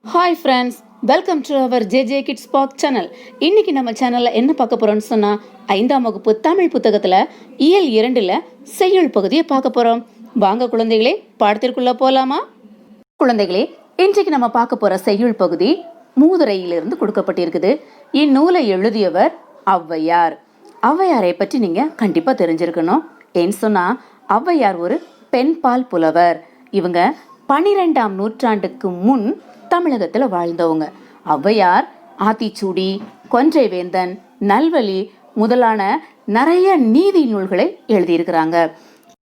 Hi friends, welcome to our JJ kids park channel. இன்னைக்கு நம்ம சேனலில் என்ன பார்க்க போகிறோம்னு சொன்னால் 5ஆம் வகுப்பு தமிழ் புத்தகத்தில் இயல் 2ல் செய்யுள் பகுதியை பார்க்க போகிறோம். வாங்க குழந்தைகளே, பாடத்திற்குள்ளே போகலாமா? குழந்தைகளே, இன்றைக்கு நம்ம பார்க்க போகிற செய்யுள் பகுதி மூதுரையிலிருந்து கொடுக்கப்பட்டிருக்குது. இந்நூலை எழுதியவர் ஔவையார். ஔவையாரை பற்றி நீங்கள் கண்டிப்பாக தெரிஞ்சிருக்கணும். ஏன்னு சொன்னால் ஔவையார் ஒரு பெண்பால் புலவர். இவங்க 12ஆம் நூற்றாண்டுக்கு முன் தமிழகத்துல வாழ்ந்தவங்க. ஔவையார் ஆத்திச்சூடி, கொன்றை வேந்தன், நல்வழி முதலான நிறைய நீதி நூல்களை எழுதியிருக்கிறாங்க.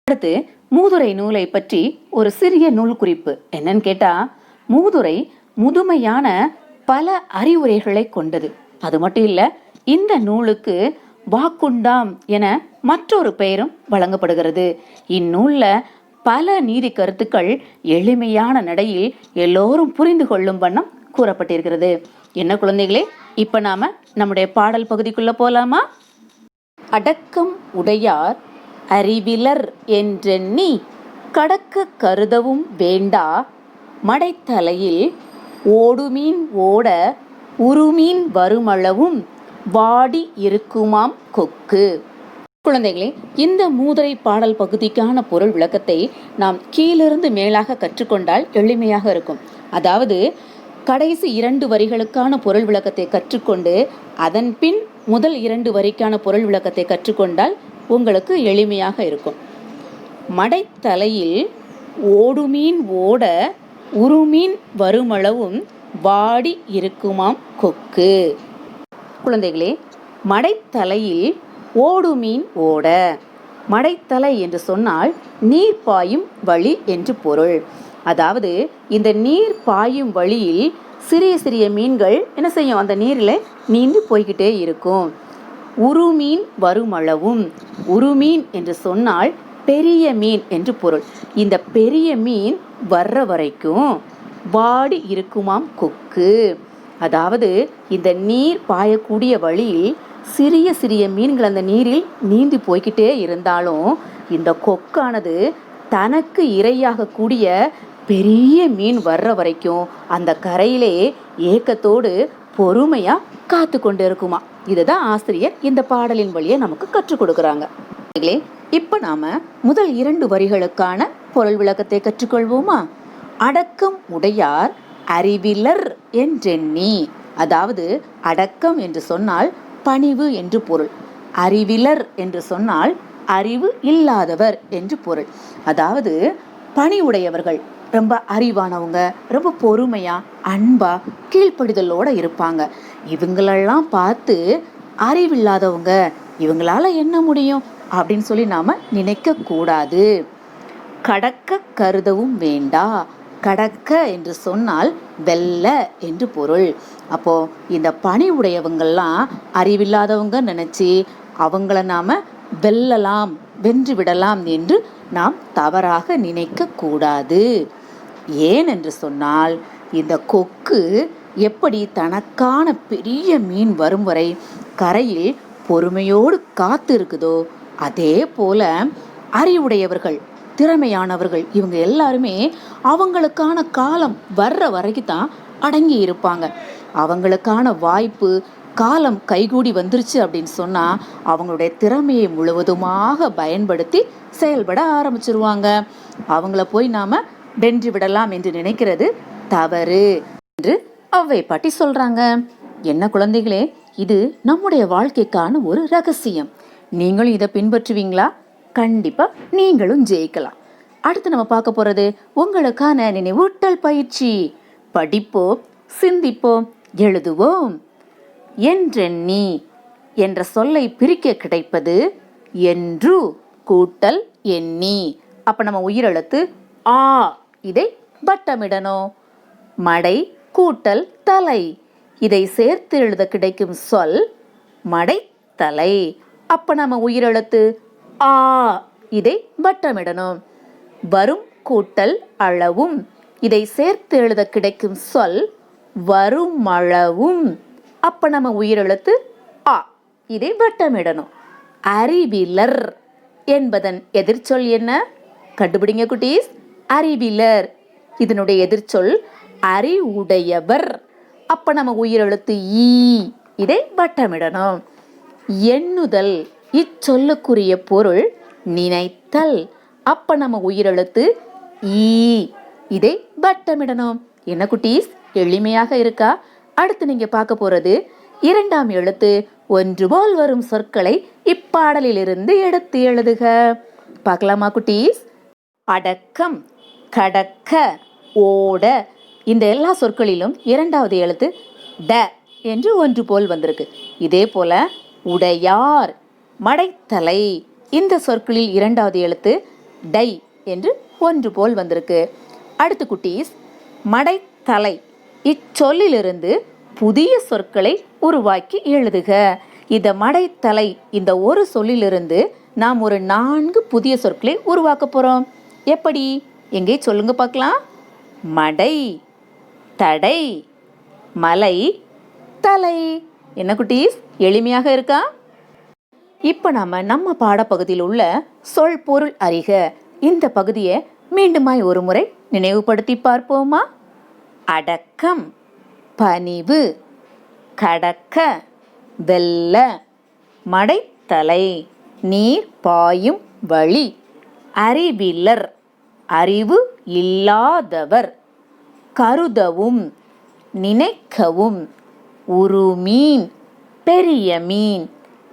அடுத்து மூதுரை நூலை பற்றி ஒரு சிறிய நூல் குறிப்பு என்னன்னு கேட்டா, மூதுரை முதுமையான பல அறிவுரைகளை கொண்டது. அது மட்டும் இல்ல, இந்த நூலுக்கு வாக்குண்டாம் என மற்றொரு பெயரும் வழங்கப்படுகிறது. இந்நூல்ல பல நீதி கருத்துக்கள் எளிமையான நடையில் எல்லோரும் புரிந்து கொள்ளும் வண்ணம் கூறப்பட்டிருக்கிறது. என்ன குழந்தைகளே, இப்ப நாம நம்முடைய பாடல் பகுதிக்குள்ள போலாமா? அடக்கம் உடையார் அறிவிலர் என்றெண்ணி கடக்க கருதவும் வேண்டா, மடைத்தலையில் ஓடுமீன் ஓட உருமீன் வருமளவும் வாடி இருக்குமாம் கொக்கு. குழந்தைகளே, இந்த மூதுரை பாடல் பகுதிக்கான பொருள் விளக்கத்தை நாம் கீழிருந்து மேலாக கற்றுக்கொண்டால் எளிமையாக இருக்கும். அதாவது கடைசி 2 வரிகளுக்கான பொருள் விளக்கத்தை கற்றுக்கொண்டு அதன் பின் முதல் 2 வரிக்கான பொருள் விளக்கத்தை கற்றுக்கொண்டால் உங்களுக்கு எளிமையாக இருக்கும். மடைத்தலையில் ஓடுமீன் ஓட உருமீன் வருமளவும் வாடி இருக்குமாம் கொக்கு. குழந்தைகளே, மடைத்தலையில் ஓடுமீன் ஓட, மடைத்தலை என்று சொன்னால் நீர் பாயும் வழி என்று பொருள். அதாவது இந்த நீர் பாயும் வழியில் சிறிய சிறிய மீன்கள் என்ன செய்யும்? அந்த நீரில் நீந்தி போய்கிட்டே இருக்கும். உருமீன் வருமளவும், உருமீன் என்று சொன்னால் பெரிய மீன் என்று பொருள். இந்த பெரிய மீன் வர்ற வரைக்கும் வாடி இருக்குமாம் கொக்கு. அதாவது இந்த நீர் பாயக்கூடிய வழியில் சிறிய சிறிய மீன்கள் அந்த நீரில் நீந்தி போய்கிட்டே இருந்தாலும் இந்த கொக்கானது தனக்கு இரையாக கூடிய பெரிய மீன் வர்ற வரைக்கும் அந்த கரையிலே ஏக்கத்தோடு பொறுமையா காத்து கொண்டு இருக்குமா. இதுதான் ஆசிரியர் இந்த பாடலின் வழியை நமக்கு கற்றுக் கொடுக்குறாங்க. இப்ப நாம முதல் 2 வரிகளுக்கான பொருள் விளக்கத்தை கற்றுக்கொள்வோமா? அடக்கம் உடையார் அறிவிலர் என்றெண்ணி, அதாவது அடக்கம் என்று சொன்னால் பணிவு என்று பொருள். அறிவிலர் என்று சொன்னால் அறிவு இல்லாதவர் என்று பொருள். அதாவது பணிவுடையவர்கள், ரொம்ப அறிவானவங்க, ரொம்ப பொறுமையா அன்பா கீழ்ப்படிதலோட இருப்பாங்க. இவங்களெல்லாம் பார்த்து அறிவில்லாதவங்க, இவங்களால என்ன முடியும் அப்படின்னு சொல்லி நாம நினைக்க கூடாது. கடக்க கருதவும் வேண்டா. கடக்க என்று சொன்னால் வெல்ல என்று பொருள். அப்போ இந்த பணி உடையவங்கள்லாம் அறிவில்லாதவங்க நினைச்சு அவங்கள நாம வெல்லலாம், வென்று விடலாம் என்று நாம் தவறாக நினைக்க கூடாது. ஏன் என்று சொன்னால், இந்த கொக்கு எப்படி தனக்கான பெரிய மீன் வரும் வரை கரையில் பொறுமையோடு காத்து இருக்குதோ, அதே போல அறிவுடையவர்கள், திறமையானவர்கள் இவங்க எல்லாருமே அவங்களுக்கான காலம் வர்ற வரைக்கும் தான் அடங்கி இருப்பாங்க. அவங்களுக்கான வாய்ப்பு காலம் கைகூடி வந்துருச்சு அப்படின்னு சொன்னா அவங்களுடைய திறமையை முழுவதுமாக பயன்படுத்தி செயல்பட ஆரம்பிச்சிருவாங்க. அவங்கள போய் நாம வென்று விடலாம் என்று நினைக்கிறது தவறு என்று ஔவை பாட்டி சொல்றாங்க. என்ன குழந்தைகளே, இது நம்முடைய வாழ்க்கைக்கான ஒரு ரகசியம். நீங்களும் இதை பின்பற்றுவீங்களா? கண்டிப்பா நீங்களும் ஜெயிக்கலாம். அடுத்து நம்ம பார்க்க போறது உங்களுக்கான நினைவூட்டல் பயிற்சி. படிப்போம், சிந்திப்போம், எழுதுவோம். என்றெண்ணி என்ற சொல்லை பிரிக்க கிடைப்பது என்று கூட்டல் எண்ணி. அப்ப நம்ம உயிரெழுத்து ஆ, இதை வட்டமிடணும். மடை கூட்டல் தலை, இதை சேர்த்து எழுத கிடைக்கும் சொல் மடைத்தலை. அப்ப நம்ம உயிரெழுத்து ஆ, இதை வட்டமிடணும். வரும் கூட்டல் அளவும், இதை சேர்த்து எழுத கிடைக்கும் சொல் வருமளவும். அப்ப நம்ம உயிரெழுத்து ஆ, இதை வட்டமிடணும். அறிவிலர் என்பதன் எதிர்ச்சொல் என்ன? கண்டுபிடிங்க குட்டீஸ். அறிவிலர் இதனுடைய எதிர்ச்சொல் அறிவுடையவர். அப்ப நம்ம உயிரெழுத்து ஈ, இதை வட்டமிடணும். எண்ணுதல், இச்சொல்லுக்குரிய பொருள் நினைத்தல். அப்ப நம்ம உயிரெழுத்து ஈ, இதை வட்டமிடணும். என்ன குட்டீஸ், எளிமையாக இருக்கா? அடுத்து நீங்க பார்க்க போறது இரண்டாம் எழுத்து ஒன்று போல் வரும் சொற்களை இப்பாடலிலிருந்து எடுத்து எழுதுக. பார்க்கலாமா குட்டீஸ்? அடக்கம், கடக்க, ஓட, இந்த எல்லா சொற்களிலும் இரண்டாவது எழுத்து ட என்று ஒன்று போல் வந்திருக்கு. இதே போல உடையார், மடைத்தலை, இந்த சொற்களில் இரண்டாவது எழுத்து டை என்று ஒன்று போல் வந்திருக்கு. அடுத்து குட்டீஸ், மடைத்தலை, இச்சொல்லிலிருந்து புதிய சொற்களை உருவாக்கி எழுதுக. இந்த மடைத்தலை, இந்த ஒரு சொல்லிலிருந்து நாம் ஒரு 4 புதிய சொற்களை உருவாக்க போறோம். எப்படி? எங்கே சொல்லுங்க பார்க்கலாம். மடை, தடை, மலை, தலை. என்ன குட்டீஸ், எளிமையாக இருக்கா? இப்ப நம்ம பாடப்பகுதியில் உள்ள சொல் பொருள் அறிக இந்த பகுதியை மீண்டுமாய் ஒரு முறை நினைவுபடுத்தி பார்ப்போமா? அடக்கம், பணிவு, கடக்க, வெல்ல, மடைத்தலை, நீர் பாயும் வழி, அறிவிலர், அறிவு இல்லாதவர், கருதவும், நினைக்கவும், உருமீன், பெரிய மீன்.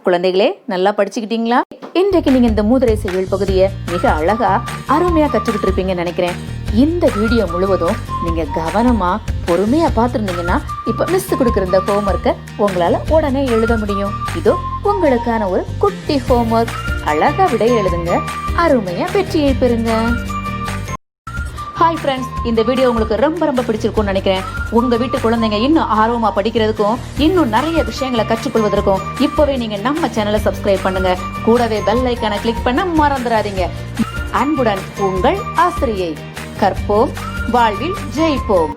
குழந்தைகளே, நல்லா படிச்சுக்கிட்டீங்களா? இன்றைக்கு நீங்க இந்த மூதுரை செய்யுள் பகுதியை மிக அழகா அருமையா கற்றுக்கிட்டு இருப்பீங்கன்னு நினைக்கிறேன். இந்த வீடியோ முழுவதும் நீங்க கவனமா பொறுமையா பார்த்துருந்தீங்கன்னா இப்ப மிஸ் கொடுக்கிற இந்த ஹோம்ஒர்க்கை உங்களால உடனே எழுத முடியும். இதோ உங்களுக்கான ஒரு குட்டி ஹோம்ஒர்க். அழகா விடை எழுதுங்க, அருமையா வெற்றியை பெறுங்க. ஹாய் ஃப்ரெண்ட்ஸ், இந்த வீடியோ உங்களுக்கு ரொம்ப பிடிச்சிருக்கும்னு நினைக்கிறேன். உங்க வீட்டு குழந்தைங்க இன்னும் ஆர்வமா படிக்கிறதுக்கும் இன்னும் நிறைய விஷயங்களை கற்றுக்கொள்வதற்கும் இப்பவே நீங்க நம்ம சேனலை சப்ஸ்கிரைப் பண்ணுங்க. கூடவே பெல் ஐக்கானை கிளிக் பண்ண மறந்துடாதீங்க. அன்புடன் உங்கள் ஆசிரியை. கற்போம், வாழ்வில் ஜெயிப்போம்.